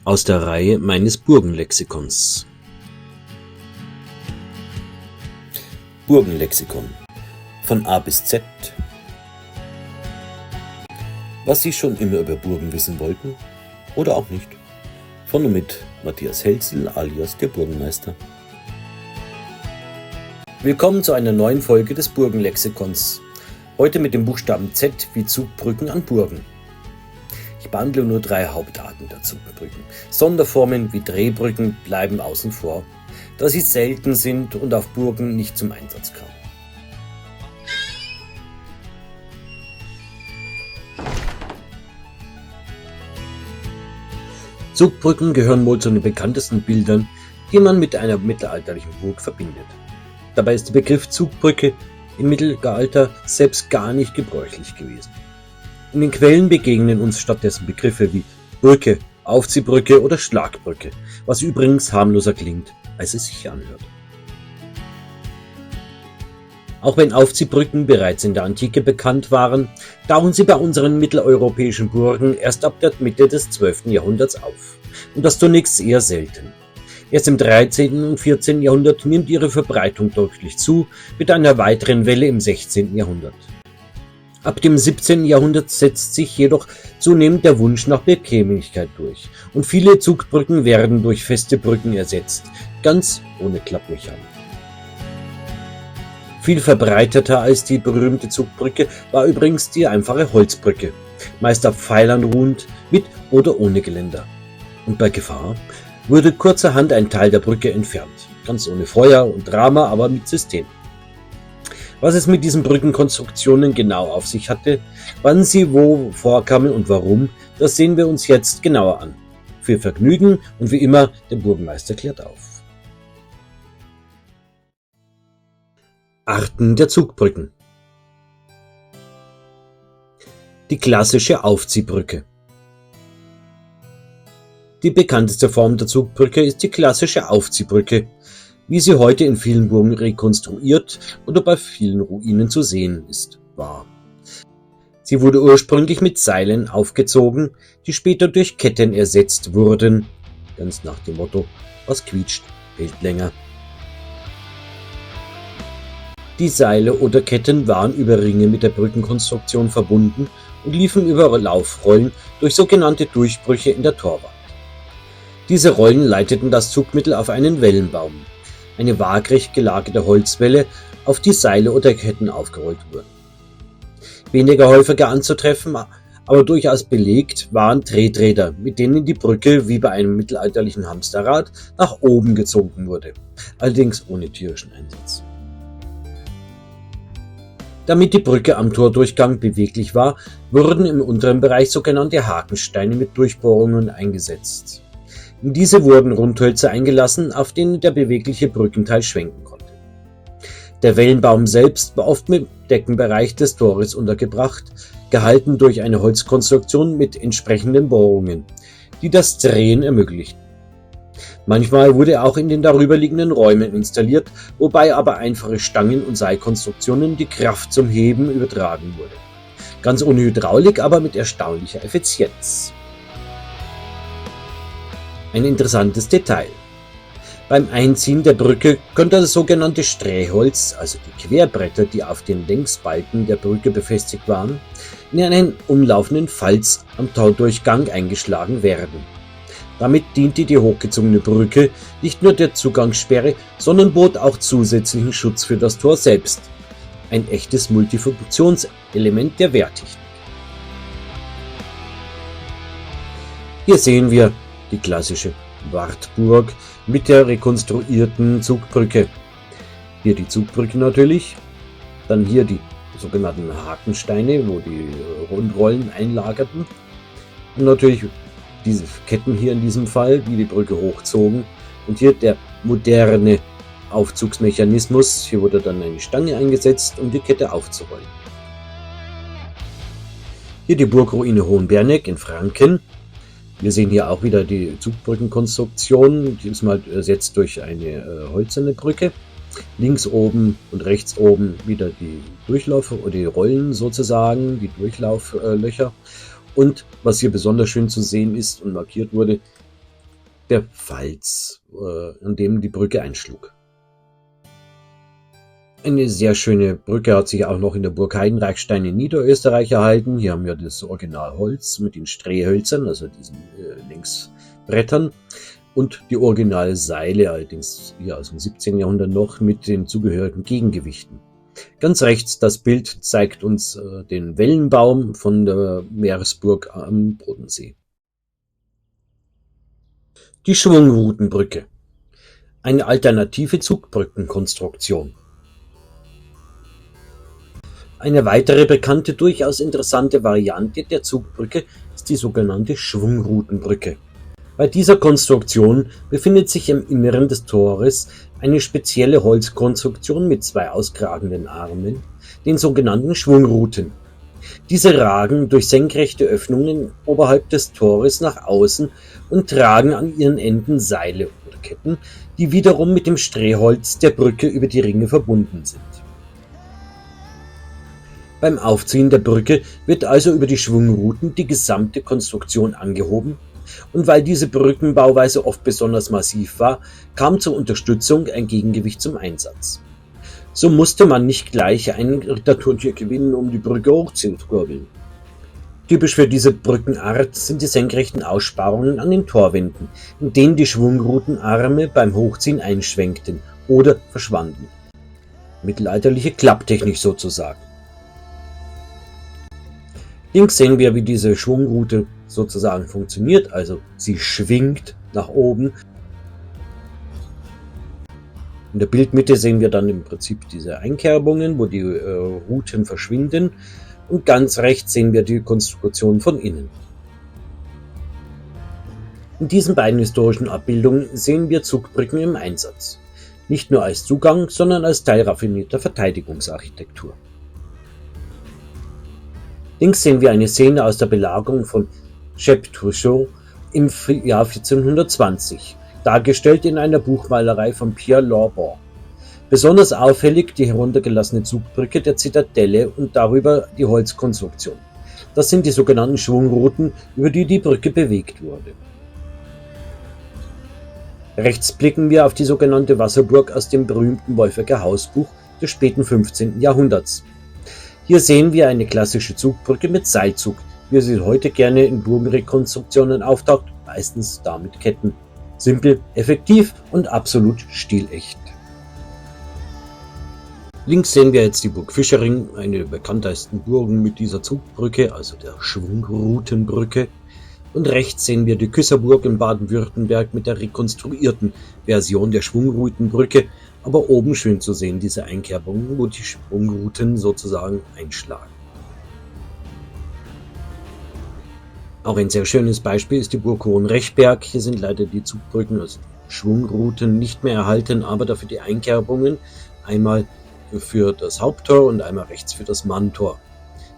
Aus der Reihe meines Burgenlexikons. Burgenlexikon von A bis Z. Was Sie schon immer über Burgen wissen wollten oder auch nicht. Von und mit Matthias Helzel alias der Burgenmeister. Willkommen zu einer neuen Folge des Burgenlexikons. Heute mit dem Buchstaben Z wie Zugbrücken an Burgen. Ich behandle nur 3 Hauptarten der Zugbrücken. Sonderformen wie Drehbrücken bleiben außen vor, da sie selten sind und auf Burgen nicht zum Einsatz kamen. Zugbrücken gehören wohl zu den bekanntesten Bildern, die man mit einer mittelalterlichen Burg verbindet. Dabei ist der Begriff Zugbrücke im Mittelalter selbst gar nicht gebräuchlich gewesen. In den Quellen begegnen uns stattdessen Begriffe wie Brücke, Aufziehbrücke oder Schlagbrücke, was übrigens harmloser klingt, als es sich anhört. Auch wenn Aufziehbrücken bereits in der Antike bekannt waren, tauchen sie bei unseren mitteleuropäischen Burgen erst ab der Mitte des 12. Jahrhunderts auf. Und das zunächst eher selten. Erst im 13. und 14. Jahrhundert nimmt ihre Verbreitung deutlich zu, mit einer weiteren Welle im 16. Jahrhundert. Ab dem 17. Jahrhundert setzt sich jedoch zunehmend der Wunsch nach Bequemlichkeit durch und viele Zugbrücken werden durch feste Brücken ersetzt, ganz ohne Klapplöcher. Viel verbreiteter als die berühmte Zugbrücke war übrigens die einfache Holzbrücke, meist auf Pfeilern ruhend, mit oder ohne Geländer. Und bei Gefahr wurde kurzerhand ein Teil der Brücke entfernt, ganz ohne Feuer und Drama, aber mit System. Was es mit diesen Brückenkonstruktionen genau auf sich hatte, wann sie wo vorkamen und warum, das sehen wir uns jetzt genauer an. Viel Vergnügen und wie immer, der Burgenmeister klärt auf. Arten der Zugbrücken. Die klassische Aufziehbrücke. Die bekannteste Form der Zugbrücke ist die klassische Aufziehbrücke, wie sie heute in vielen Burgen rekonstruiert oder bei vielen Ruinen zu sehen ist, war. Sie wurde ursprünglich mit Seilen aufgezogen, die später durch Ketten ersetzt wurden, ganz nach dem Motto, was quietscht, hält länger. Die Seile oder Ketten waren über Ringe mit der Brückenkonstruktion verbunden und liefen über Laufrollen durch sogenannte Durchbrüche in der Torwand. Diese Rollen leiteten das Zugmittel auf einen Wellenbaum, eine waagrecht gelagerte Holzwelle, auf die Seile oder Ketten aufgerollt wurden. Weniger häufiger anzutreffen, aber durchaus belegt, waren Treträder, mit denen die Brücke wie bei einem mittelalterlichen Hamsterrad nach oben gezogen wurde, allerdings ohne tierischen Einsatz. Damit die Brücke am Tordurchgang beweglich war, wurden im unteren Bereich sogenannte Hakensteine mit Durchbohrungen eingesetzt. In diese wurden Rundhölzer eingelassen, auf denen der bewegliche Brückenteil schwenken konnte. Der Wellenbaum selbst war oft im Deckenbereich des Tores untergebracht, gehalten durch eine Holzkonstruktion mit entsprechenden Bohrungen, die das Drehen ermöglichten. Manchmal wurde er auch in den darüberliegenden Räumen installiert, wobei aber einfache Stangen und Seilkonstruktionen die Kraft zum Heben übertragen wurde. Ganz ohne Hydraulik, aber mit erstaunlicher Effizienz. Ein interessantes Detail. Beim Einziehen der Brücke konnte das sogenannte Strähholz, also die Querbretter, die auf den Längsbalken der Brücke befestigt waren, in einen umlaufenden Falz am Tordurchgang eingeschlagen werden. Damit diente die hochgezogene Brücke nicht nur der Zugangssperre, sondern bot auch zusätzlichen Schutz für das Tor selbst. Ein echtes Multifunktionselement der Wehrtechnik. Hier sehen wir die klassische Wartburg mit der rekonstruierten Zugbrücke. Hier die Zugbrücke natürlich, dann hier die sogenannten Hakensteine, wo die Rundrollen einlagerten und natürlich diese Ketten hier in diesem Fall, die die Brücke hochzogen und hier der moderne Aufzugsmechanismus, hier wurde dann eine Stange eingesetzt, um die Kette aufzurollen. Hier die Burgruine Hohenberneck in Franken. Wir sehen hier auch wieder die Zugbrückenkonstruktion, diesmal ersetzt durch eine hölzerne Brücke. Links oben und rechts oben wieder die Durchlauf- oder die Rollen sozusagen, die Durchlauflöcher. Und was hier besonders schön zu sehen ist und markiert wurde, der Pfalz, an dem die Brücke einschlug. Eine sehr schöne Brücke hat sich auch noch in der Burg Heidenreichstein in Niederösterreich erhalten. Hier haben wir das Originalholz mit den Strähhölzern, also diesen Längsbrettern, und die originale Seile, allerdings hier aus dem 17. Jahrhundert noch, mit den zugehörigen Gegengewichten. Ganz rechts das Bild zeigt uns den Wellenbaum von der Meeresburg am Bodensee. Die Schwungrutenbrücke. Eine alternative Zugbrückenkonstruktion. Eine weitere bekannte, durchaus interessante Variante der Zugbrücke ist die sogenannte Schwungrutenbrücke. Bei dieser Konstruktion befindet sich im Inneren des Tores eine spezielle Holzkonstruktion mit zwei auskragenden Armen, den sogenannten Schwungruten. Diese ragen durch senkrechte Öffnungen oberhalb des Tores nach außen und tragen an ihren Enden Seile oder Ketten, die wiederum mit dem Strähholz der Brücke über die Ringe verbunden sind. Beim Aufziehen der Brücke wird also über die Schwungruten die gesamte Konstruktion angehoben, und weil diese Brückenbauweise oft besonders massiv war, kam zur Unterstützung ein Gegengewicht zum Einsatz. So musste man nicht gleich einen Ritterturnier gewinnen, um die Brücke hochzukurbeln. Typisch für diese Brückenart sind die senkrechten Aussparungen an den Torwänden, in denen die Schwungrutenarme beim Hochziehen einschwenkten oder verschwanden. Mittelalterliche Klapptechnik sozusagen. Links sehen wir, wie diese Schwungrute sozusagen funktioniert, also sie schwingt nach oben. In der Bildmitte sehen wir dann im Prinzip diese Einkerbungen, wo die Ruten verschwinden, und ganz rechts sehen wir die Konstruktion von innen. In diesen beiden historischen Abbildungen sehen wir Zugbrücken im Einsatz, nicht nur als Zugang, sondern als Teil raffinierter Verteidigungsarchitektur. Links sehen wir eine Szene aus der Belagerung von Cheptouchot im Jahr 1420, dargestellt in einer Buchmalerei von Pierre Lorbon. Besonders auffällig die heruntergelassene Zugbrücke der Zitadelle und darüber die Holzkonstruktion. Das sind die sogenannten Schwungruten, über die die Brücke bewegt wurde. Rechts blicken wir auf die sogenannte Wasserburg aus dem berühmten Wolfegger Hausbuch des späten 15. Jahrhunderts. Hier sehen wir eine klassische Zugbrücke mit Seilzug, wie sie heute gerne in Burgenrekonstruktionen auftaucht, meistens da mit Ketten. Simpel, effektiv und absolut stilecht. Links sehen wir jetzt die Burg Fischering, eine der bekanntesten Burgen mit dieser Zugbrücke, also der Schwungrutenbrücke. Und rechts sehen wir die Küsserburg in Baden-Württemberg mit der rekonstruierten Version der Schwungrutenbrücke, aber oben schön zu sehen diese Einkerbungen, wo die Schwungruten sozusagen einschlagen. Auch ein sehr schönes Beispiel ist die Burg Hohenrechberg. Hier sind leider die Zugbrücken, also Schwungruten, nicht mehr erhalten, aber dafür die Einkerbungen, einmal für das Haupttor und einmal rechts für das Manntor.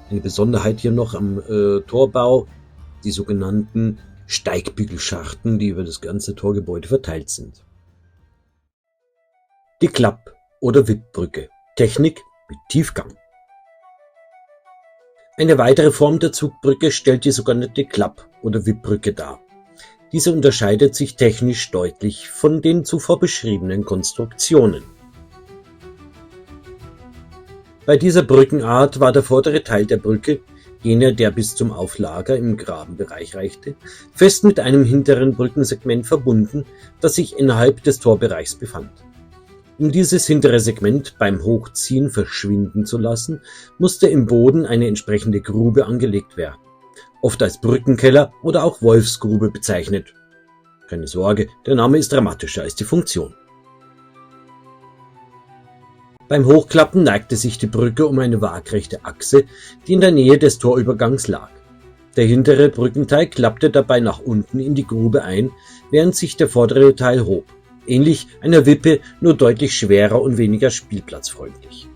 Eine Besonderheit hier noch am Torbau, die sogenannten Steigbügelschachten, die über das ganze Torgebäude verteilt sind. Die Klapp- oder Wippbrücke. Technik mit Tiefgang. Eine weitere Form der Zugbrücke stellt die sogenannte Klapp- oder Wippbrücke dar. Diese unterscheidet sich technisch deutlich von den zuvor beschriebenen Konstruktionen. Bei dieser Brückenart war der vordere Teil der Brücke, jener, der bis zum Auflager im Grabenbereich reichte, fest mit einem hinteren Brückensegment verbunden, das sich innerhalb des Torbereichs befand. Um dieses hintere Segment beim Hochziehen verschwinden zu lassen, musste im Boden eine entsprechende Grube angelegt werden, oft als Brückenkeller oder auch Wolfsgrube bezeichnet. Keine Sorge, der Name ist dramatischer als die Funktion. Beim Hochklappen neigte sich die Brücke um eine waagrechte Achse, die in der Nähe des Torübergangs lag. Der hintere Brückenteil klappte dabei nach unten in die Grube ein, während sich der vordere Teil hob. Ähnlich einer Wippe, nur deutlich schwerer und weniger spielplatzfreundlich.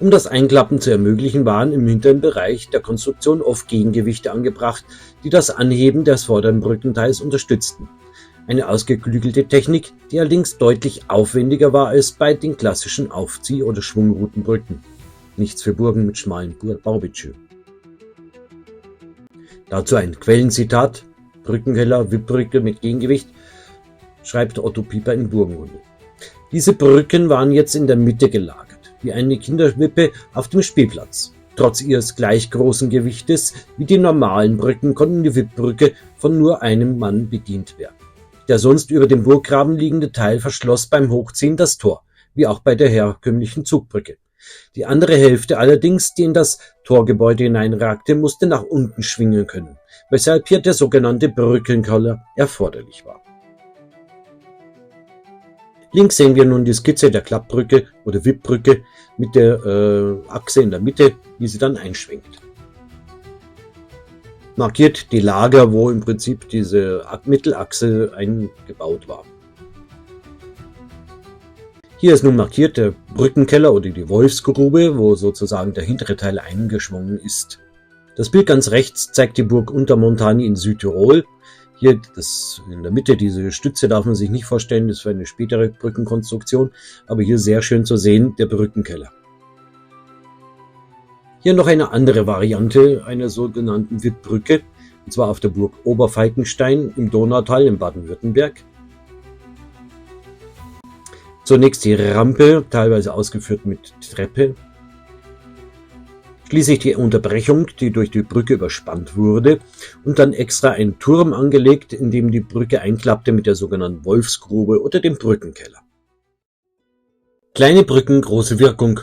Um das Einklappen zu ermöglichen, waren im hinteren Bereich der Konstruktion oft Gegengewichte angebracht, die das Anheben des vorderen Brückenteils unterstützten. Eine ausgeklügelte Technik, die allerdings deutlich aufwendiger war als bei den klassischen Aufzieh- oder Schwungrutenbrücken. Nichts für Burgen mit schmalen Baubudget. Dazu ein Quellenzitat: Brückenkeller, Wippbrücke mit Gegengewicht, schreibt Otto Pieper in Burgenrunde. Diese Brücken waren jetzt in der Mitte gelagert, wie eine Kinderwippe auf dem Spielplatz. Trotz ihres gleich großen Gewichtes wie die normalen Brücken konnten die Wippbrücke von nur einem Mann bedient werden. Der sonst über dem Burggraben liegende Teil verschloss beim Hochziehen das Tor, wie auch bei der herkömmlichen Zugbrücke. Die andere Hälfte allerdings, die in das Torgebäude hineinragte, musste nach unten schwingen können, weshalb hier der sogenannte Brückenkeller erforderlich war. Links sehen wir nun die Skizze der Klappbrücke oder Wippbrücke mit der Achse in der Mitte, wie sie dann einschwenkt. Markiert die Lager, wo im Prinzip diese Mittelachse eingebaut war. Hier ist nun markiert der Brückenkeller oder die Wolfsgrube, wo sozusagen der hintere Teil eingeschwungen ist. Das Bild ganz rechts zeigt die Burg Untermontani in Südtirol. Hier in der Mitte, diese Stütze darf man sich nicht vorstellen, das war eine spätere Brückenkonstruktion, aber hier sehr schön zu sehen, der Brückenkeller. Hier noch eine andere Variante einer sogenannten Wippbrücke, und zwar auf der Burg Oberfalkenstein im Donautal in Baden-Württemberg. Zunächst die Rampe, teilweise ausgeführt mit Treppe. Schließlich die Unterbrechung, die durch die Brücke überspannt wurde, und dann extra ein Turm angelegt, in dem die Brücke einklappte mit der sogenannten Wolfsgrube oder dem Brückenkeller. Kleine Brücken, große Wirkung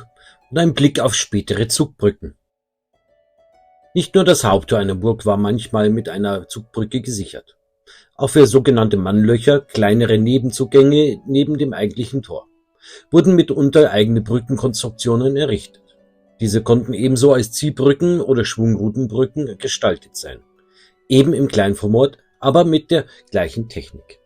und ein Blick auf spätere Zugbrücken. Nicht nur das Haupttor einer Burg war manchmal mit einer Zugbrücke gesichert. Auch für sogenannte Mannlöcher, kleinere Nebenzugänge neben dem eigentlichen Tor, wurden mitunter eigene Brückenkonstruktionen errichtet. Diese konnten ebenso als Ziehbrücken oder Schwungrutenbrücken gestaltet sein. Eben im Kleinformat, aber mit der gleichen Technik.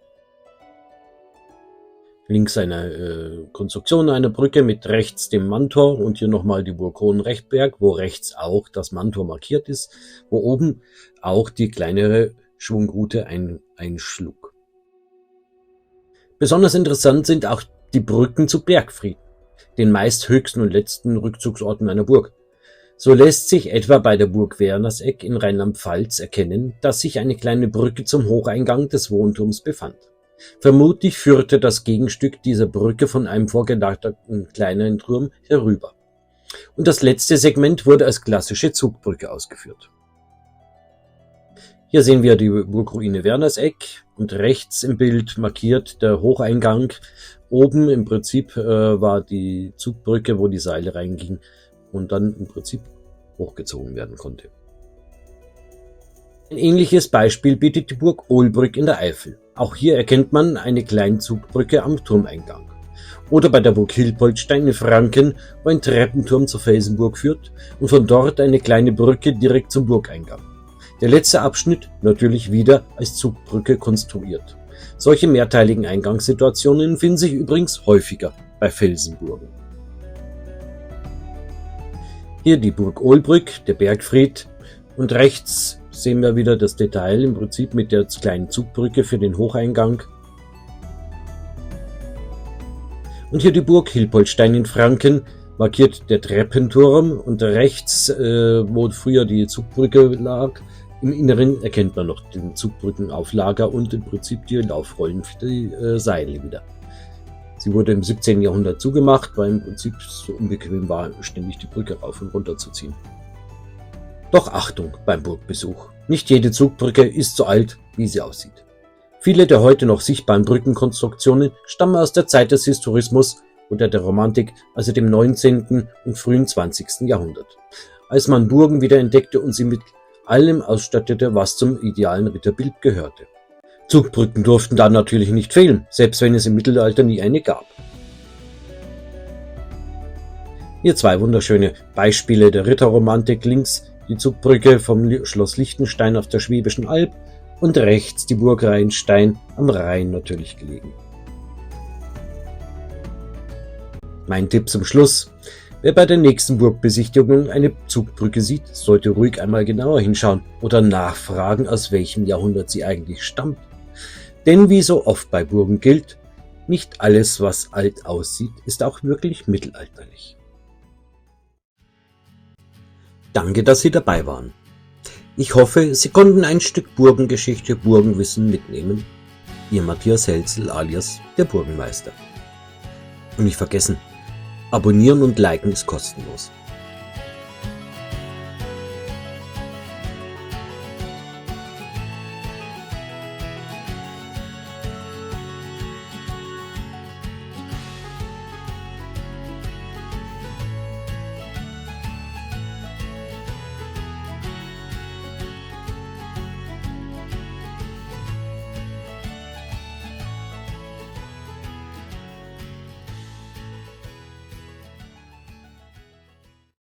Links eine Konstruktion einer Brücke mit rechts dem Manntor und hier nochmal die Burg Hohenrechtberg, wo rechts auch das Manntor markiert ist, wo oben auch die kleinere Schwungrute einschlug. Besonders interessant sind auch die Brücken zu Bergfried, den meist höchsten und letzten Rückzugsorten einer Burg. So lässt sich etwa bei der Burg Wernerseck in Rheinland-Pfalz erkennen, dass sich eine kleine Brücke zum Hocheingang des Wohnturms befand. Vermutlich führte das Gegenstück dieser Brücke von einem vorgelagerten kleineren Turm herüber. Und das letzte Segment wurde als klassische Zugbrücke ausgeführt. Hier sehen wir die Burgruine Wernerseck und rechts im Bild markiert der Hocheingang. Oben im Prinzip war die Zugbrücke, wo die Seile reingingen und dann im Prinzip hochgezogen werden konnte. Ein ähnliches Beispiel bietet die Burg Ohlbrück in der Eifel. Auch hier erkennt man eine kleine Zugbrücke am Turmeingang. Oder bei der Burg Hilpoltstein in Franken, wo ein Treppenturm zur Felsenburg führt und von dort eine kleine Brücke direkt zum Burgeingang. Der letzte Abschnitt natürlich wieder als Zugbrücke konstruiert. Solche mehrteiligen Eingangssituationen finden sich übrigens häufiger bei Felsenburgen. Hier die Burg Ohlbrück, der Bergfried, und rechts sehen wir wieder das Detail im Prinzip mit der kleinen Zugbrücke für den Hocheingang. Und hier die Burg Hilpoltstein in Franken, markiert der Treppenturm und rechts, wo früher die Zugbrücke lag, im Inneren erkennt man noch den Zugbrückenauflager und im Prinzip die Laufrollen für die Seile wieder. Sie wurde im 17. Jahrhundert zugemacht, weil im Prinzip so unbequem war, ständig die Brücke rauf und runter zu ziehen. Doch Achtung beim Burgbesuch. Nicht jede Zugbrücke ist so alt, wie sie aussieht. Viele der heute noch sichtbaren Brückenkonstruktionen stammen aus der Zeit des Historismus oder der Romantik, also dem 19. und frühen 20. Jahrhundert, als man Burgen wieder entdeckte und sie mit allem ausstattete, was zum idealen Ritterbild gehörte. Zugbrücken durften da natürlich nicht fehlen, selbst wenn es im Mittelalter nie eine gab. Hier zwei wunderschöne Beispiele der Ritterromantik. Links die Zugbrücke vom Schloss Liechtenstein auf der Schwäbischen Alb und rechts die Burg Rheinstein am Rhein natürlich gelegen. Mein Tipp zum Schluss: Wer bei der nächsten Burgbesichtigung eine Zugbrücke sieht, sollte ruhig einmal genauer hinschauen oder nachfragen, aus welchem Jahrhundert sie eigentlich stammt. Denn wie so oft bei Burgen gilt, nicht alles, was alt aussieht, ist auch wirklich mittelalterlich. Danke, dass Sie dabei waren. Ich hoffe, Sie konnten ein Stück Burgengeschichte, Burgenwissen mitnehmen. Ihr Matthias Helzel alias der Burgenmeister. Und nicht vergessen, abonnieren und liken ist kostenlos.